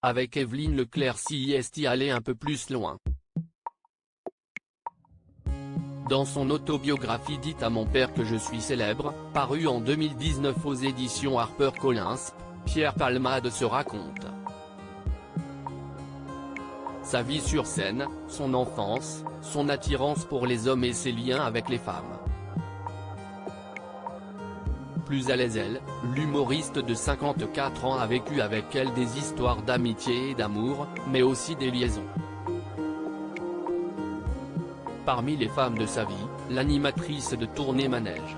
Avec Evelyne Leclerc s'y est allé un peu plus loin. Dans son autobiographie Dites à mon père que je suis célèbre, parue en 2019 aux éditions HarperCollins, Pierre Palmade se raconte sa vie sur scène, son enfance, son attirance pour les hommes et ses liens avec les femmes. Plus à l'aise l'humoriste de 54 ans a vécu avec elle des histoires d'amitié et d'amour, mais aussi des liaisons. Parmi les femmes de sa vie, l'animatrice de tournée manège.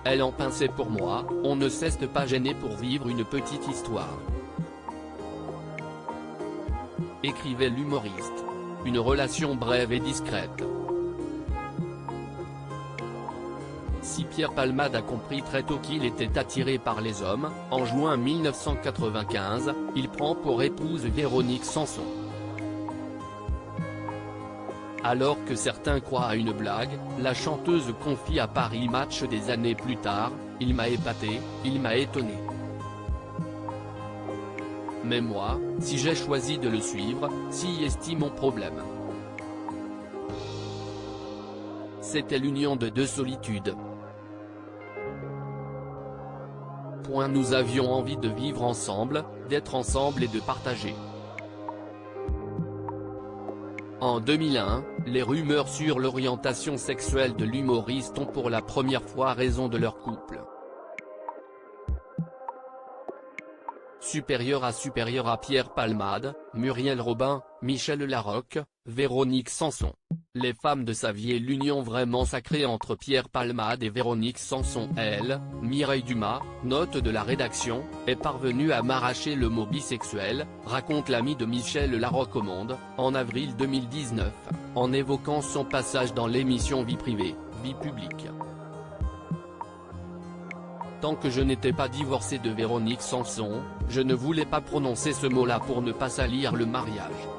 Elle en pinçait pour moi, on ne cesse de pas gêner pour vivre une petite histoire. Écrivait l'humoriste. Une relation brève et discrète. Si Pierre Palmade a compris très tôt qu'il était attiré par les hommes, en juin 1995, il prend pour épouse Véronique Sanson. Alors que certains croient à une blague, la chanteuse confie à Paris Match des années plus tard, « Il m'a épaté, il m'a étonné. Mais moi, si j'ai choisi de le suivre, si est mon problème. » C'était l'union de deux solitudes. Nous avions envie de vivre ensemble, d'être ensemble et de partager. En 2001, les rumeurs sur l'orientation sexuelle de l'humoriste ont pour la première fois raison de leur couple. Supérieur à Pierre Palmade, Muriel Robin, Michel Larocque, Véronique Sanson. Les femmes de sa vie et l'union vraiment sacrée entre Pierre Palmade et Véronique Sanson. Elle, Mireille Dumas, note de la rédaction, est parvenue à m'arracher le mot bisexuel, raconte l'ami de Michel Larocque au Monde, en avril 2019, en évoquant son passage dans l'émission Vie privée, vie publique. Tant que je n'étais pas divorcé de Véronique Sanson, je ne voulais pas prononcer ce mot-là pour ne pas salir le mariage.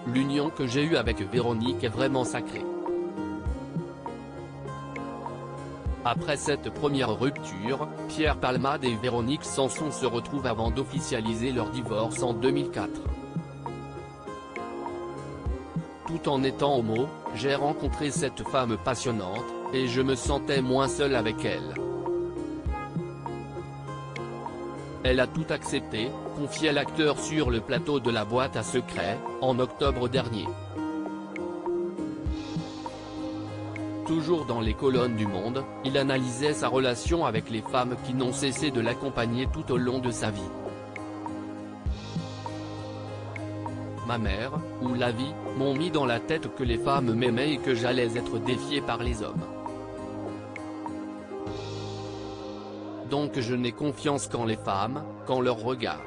L'union que j'ai eue avec Véronique est vraiment sacrée. Après cette première rupture, Pierre Palmade et Véronique Sanson se retrouvent avant d'officialiser leur divorce en 2004. Tout en étant homo, j'ai rencontré cette femme passionnante, et je me sentais moins seul avec elle. Elle a tout accepté, confiait l'acteur sur le plateau de La Boîte à secrets, en octobre dernier. Toujours dans les colonnes du Monde, il analysait sa relation avec les femmes qui n'ont cessé de l'accompagner tout au long de sa vie. Ma mère, ou la vie, m'ont mis dans la tête que les femmes m'aimaient et que j'allais être défié par les hommes. Donc je n'ai confiance qu'en les femmes, qu'en leur regard.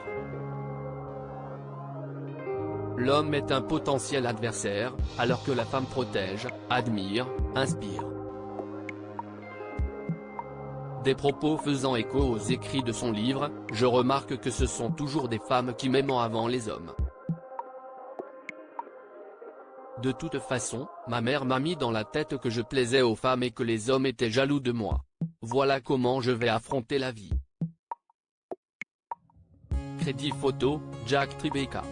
L'homme est un potentiel adversaire, alors que la femme protège, admire, inspire. Des propos faisant écho aux écrits de son livre, je remarque que ce sont toujours des femmes qui m'aiment avant les hommes. De toute façon, ma mère m'a mis dans la tête que je plaisais aux femmes et que les hommes étaient jaloux de moi. Voilà comment je vais affronter la vie. Crédit photo, Jack Tribeca.